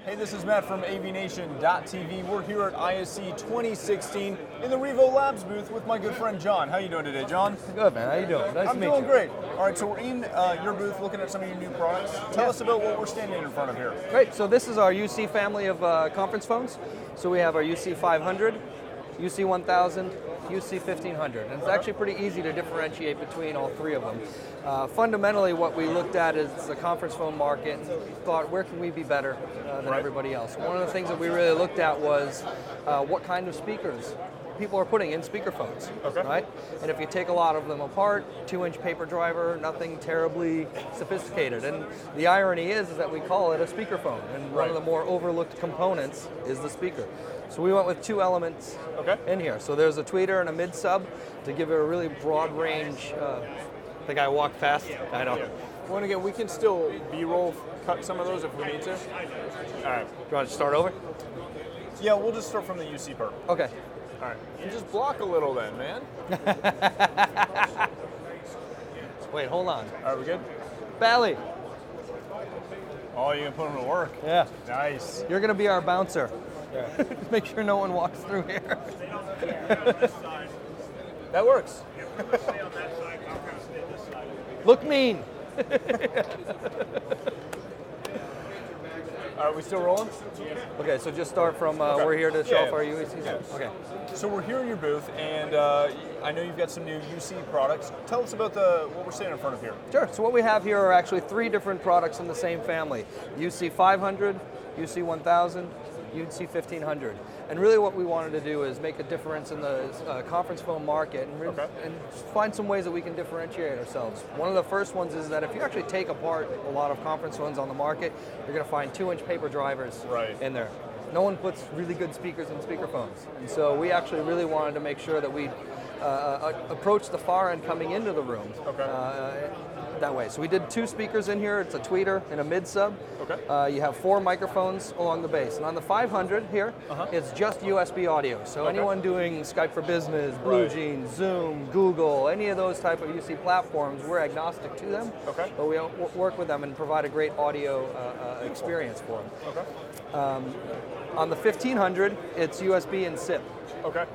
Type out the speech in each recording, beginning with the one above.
Hey, this is Matt from AVNation.tv. We're here at ISE2016 in the Revolabs booth with my good friend John. How you doing today, John? Good, man. How you doing? Nice to meet you. I'm doing great. All right, so we're in your booth looking at some of your new products. Tell us about what we're standing in front of here. Great. So this is our UC family of conference phones. So we have our UC500, UC1000, UC1500, and it's actually pretty easy to differentiate between all three of them. Fundamentally, what we looked at is the conference phone market and thought, where can we be better than everybody else? One of the things that we really looked at was what kind of speakers people are putting in speakerphones, right? And if you take a lot of them apart, 2-inch paper driver, nothing terribly sophisticated. And the irony is that we call it a speakerphone, and one of the more overlooked components is the speaker. So we went with two elements in here. So there's a tweeter and a mid-sub to give it a really broad range. I think I walked fast. I know. We can still B-roll cut some of those if we need to. All right. Do you want to start over? Yeah, we'll just start from the UC part. Okay. All right. And just block a little then, man. Wait, hold on. All right, we good? Bally. Oh, you can put them to work. Yeah. Nice. You're going to be our bouncer. Yeah. Make sure no one walks through here. That works. Look mean. Are we still rolling? Okay, so just start from, we're here to show off our UECs. Yeah. Okay. So we're here in your booth, and I know you've got some new UC products. Tell us about what we're seeing in front of here. Sure, so what we have here are actually three different products in the same family. UC500, UC1000, UC1500. And really what we wanted to do is make a difference in the conference phone market and find some ways that we can differentiate ourselves. One of the first ones is that if you actually take apart a lot of conference phones on the market, you're going to find 2-inch paper drivers in there. No one puts really good speakers in speakerphones. And so we actually really wanted to make sure that we approach the far end coming into the room that way. So we did two speakers in here. It's a tweeter and a mid-sub. You have 4 microphones along the base. And on the 500 here, it's just USB audio. So anyone doing Skype for Business, Blue Jeans, Zoom, Google, any of those type of UC platforms, we're agnostic to them. But we work with them and provide a great audio experience for them. On the 1500, it's USB and SIP.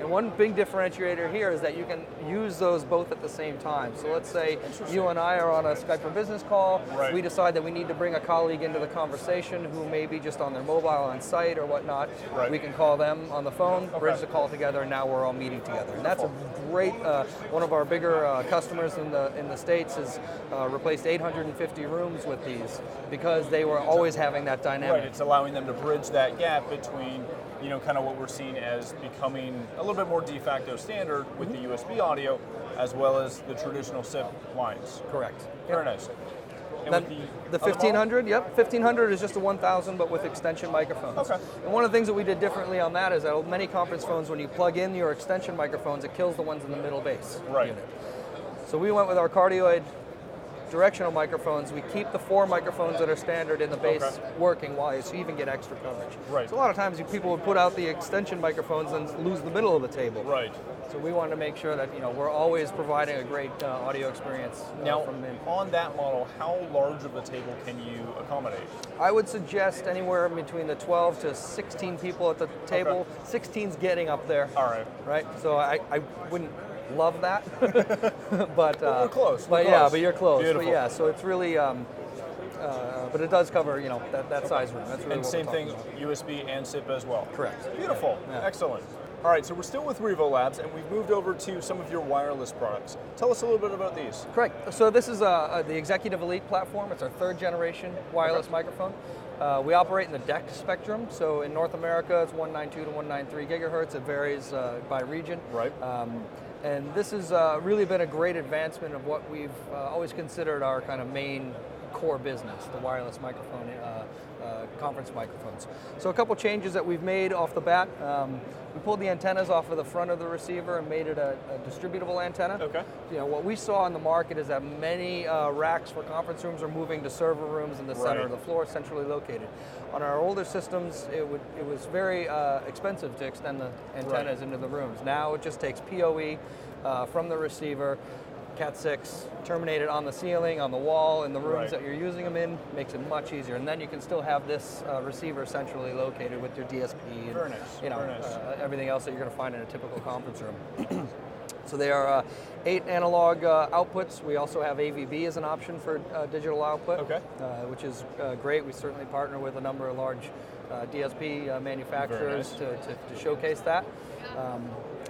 And one big differentiator here is that you can use those both at the same time. So let's say you and I are on a Skype for Business call. We decide that we need to bring a colleague into the conversation who may be just on their mobile on site or whatnot. We can call them on the phone, bridge the call together, and now we're all meeting together. And that's a great, one of our bigger customers in the States has replaced 850 rooms with these because they were always having that dynamic. It's allowing them to bridge that gap between kind of what we're seeing as becoming a little bit more de facto standard with the USB audio, as well as the traditional SIP lines. Correct. Very nice. And then the 1500, 1500 is just a 1000, but with extension microphones. And one of the things that we did differently on that is that many conference phones, when you plug in your extension microphones, it kills the ones in the middle base unit. So we went with our cardioid directional microphones. We keep the 4 microphones that are standard in the base working so you even get extra coverage. So a lot of times people would put out the extension microphones and lose the middle of the table. So we wanted to make sure that we're always providing a great audio experience. Now, on that model, how large of a table can you accommodate? I would suggest anywhere between the 12 to 16 people at the table. 16's getting up there. Right? So I wouldn't love that, but we're close. But you're close. Beautiful. But yeah, so it's really, but it does cover that size room. That's really and same thing, USB and SIP as well. Correct. Beautiful. Excellent. All right, so we're still with Revolabs, and we've moved over to some of your wireless products. Tell us a little bit about these. Correct. So this is the Executive Elite platform. It's our 3rd generation wireless microphone. We operate in the DEC spectrum, so in North America it's 192 to 193 gigahertz. It varies by region. And this has really been a great advancement of what we've always considered our kind of main core business, the wireless microphone, conference microphones. So a couple changes that we've made off the bat. We pulled the antennas off of the front of the receiver and made it a distributable antenna. What we saw in the market is that many racks for conference rooms are moving to server rooms in the center of the floor, centrally located. On our older systems, it was very expensive to extend the antennas into the rooms. Now it just takes PoE from the receiver, Cat 6, terminate it on the ceiling, on the wall, in the rooms Right. that you're using them in, makes it much easier. And then you can still have this receiver centrally located with your DSP and Very nice. you know, Very nice. everything else that you're going to find in a typical conference room. So they are 8 analog outputs. We also have AVB as an option for digital output, Okay. Which is great. We certainly partner with a number of large DSP manufacturers to showcase that.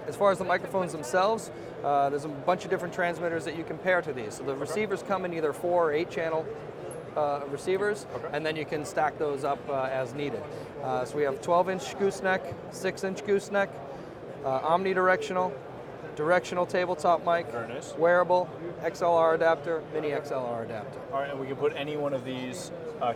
As far as the microphones themselves, there's a bunch of different transmitters that you can pair to these. So the receivers come in either 4 or 8 channel receivers, and then you can stack those up as needed. So we have 12-inch gooseneck, 6-inch gooseneck, omnidirectional, directional tabletop mic, Very nice. wearable, XLR adapter, mini XLR adapter. All right, and we can put any one of these,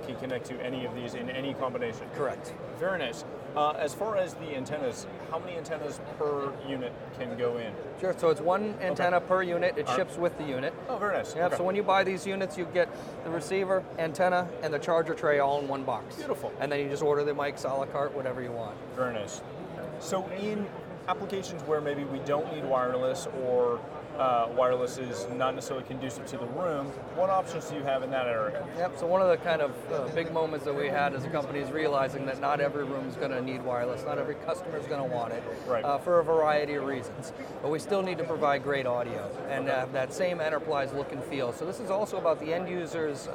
can connect to any of these in any combination. Correct. Very nice. As far as the antennas, how many antennas per unit can go in? Sure, so it's one antenna per unit. It ships with the unit. Oh, very nice. Yeah, Okay. so when you buy these units, you get the receiver, antenna, and the charger tray all in one box. Beautiful. And then you just order the mics a la carte, whatever you want. Very nice. So in applications where maybe we don't need wireless or wireless is not necessarily conducive to the room, what options do you have in that area? Yep, so one of the kind of big moments that we had as a company is realizing that not every room is going to need wireless, not every customer is going to want it, Right. For a variety of reasons. But we still need to provide great audio and have that same enterprise look and feel. So this is also about the end user's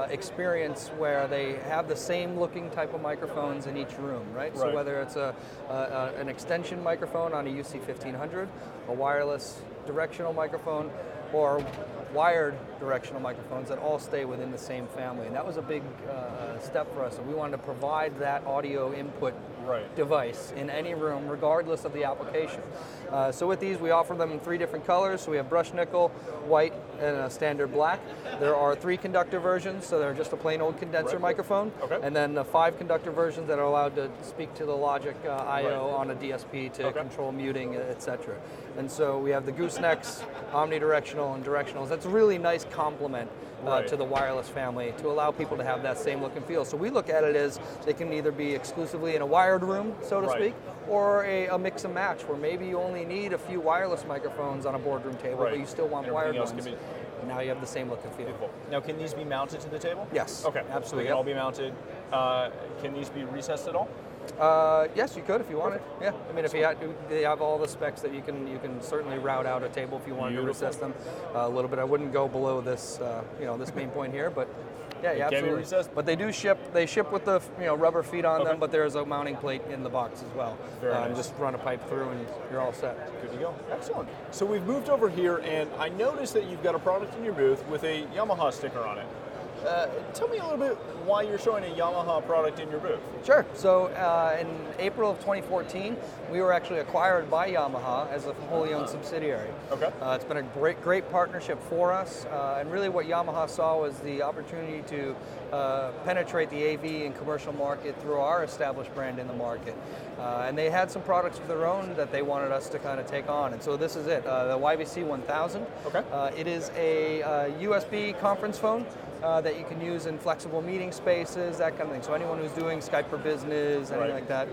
experience where they have the same looking type of microphones in each room, right? So Right. whether it's an extension microphone on a UC1500, a wireless directional microphone, or wired directional microphones that all stay within the same family. And that was a big step for us. And we wanted to provide that audio input Right. device in any room, regardless of the application. So with these, we offer them in 3 different colors. So we have brushed nickel, white, and a standard black. There are 3 conductor versions, so they're just a plain old condenser Right. microphone. Okay. And then 5 conductor versions that are allowed to speak to the Logic I/O Right. on a DSP to Okay. control muting, etc. And so we have the goosenecks, omnidirectional, and directionals. That's a really nice complement Right. to the wireless family to allow people to have that same look and feel. So we look at it as they can either be exclusively in a wired room, so to Right. speak, or a mix and match where maybe you only need a few wireless microphones on a boardroom table, Right. but you still want Everything wired else ones. can be- Now you have the same look and feel. Beautiful. Now, can these be mounted to the table? Yes, Okay. absolutely, So they can yep. all be mounted. Can these be recessed at all? Yes, you could if you wanted. Yeah, I mean, if you had, they have all the specs that you can certainly route out a table if you wanted to Beautiful. recess them a little bit. I wouldn't go below this, this main point here, but yeah, It can be absolutely. recessed. But they do ship. They ship with the rubber feet on Okay. them, but there's a mounting plate in the box as well. Very nice. Just run a pipe through and you're all set. Good to go. Excellent. So we've moved over here, and I noticed that you've got a product in your booth with a Yamaha sticker on it. Tell me a little bit why you're showing a Yamaha product in your booth. Sure. So in April of 2014, we were actually acquired by Yamaha as a wholly owned subsidiary. Okay. It's been a great partnership for us, and really what Yamaha saw was the opportunity to penetrate the AV and commercial market through our established brand in the market. And they had some products of their own that they wanted us to kind of take on, and so this is it, the YVC1000. Okay. It is a USB conference phone that you can use in flexible meeting spaces, that kind of thing. So anyone who's doing Skype for Business, anything Right. like that.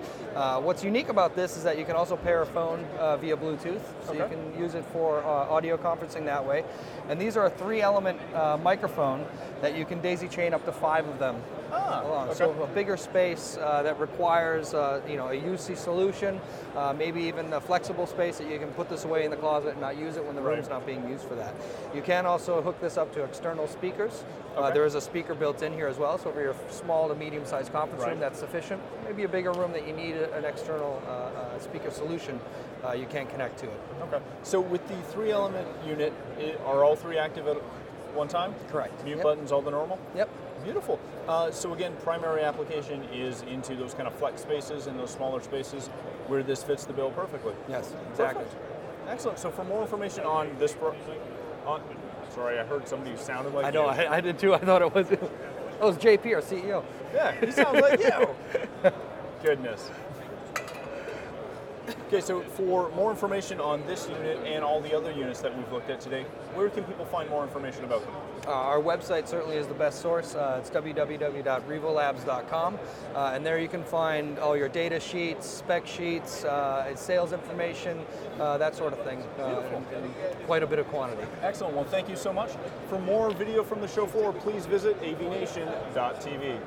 What's unique about this is that you can also pair a phone via Bluetooth, so you Okay. can use it for audio conferencing that way. And these are a 3-element microphone that you can daisy chain up to 5 of them along. okay. So a bigger space that requires a UC solution, maybe even a flexible space that you can put this away in the closet and not use it when the room's Right. not being used for that. You can also hook this up to external speakers. Okay. There is a speaker built in here as well, so for your small to medium-sized conference room, Right. that's sufficient. Maybe a bigger room that you need an external speaker solution, you can connect to it. Okay. So with the 3-element unit, are all 3 active at one time? Correct. Mute Yep. buttons, all the normal? Yep. Beautiful. So again, primary application is into those kind of flex spaces and those smaller spaces where this fits the bill perfectly. Yes, exactly. Perfect. Excellent. So for more information on this, sorry, I heard somebody who sounded like I know, you. I did too. I thought it was JP, our CEO. Yeah, he sounds like you. Goodness. Okay, so for more information on this unit and all the other units that we've looked at today, where can people find more information about them? Our website certainly is the best source. It's www.revolabs.com, and there you can find all your data sheets, spec sheets, sales information, that sort of thing, in quite a bit of quantity. Excellent. Well, thank you so much. For more video from the show floor, please visit avnation.tv.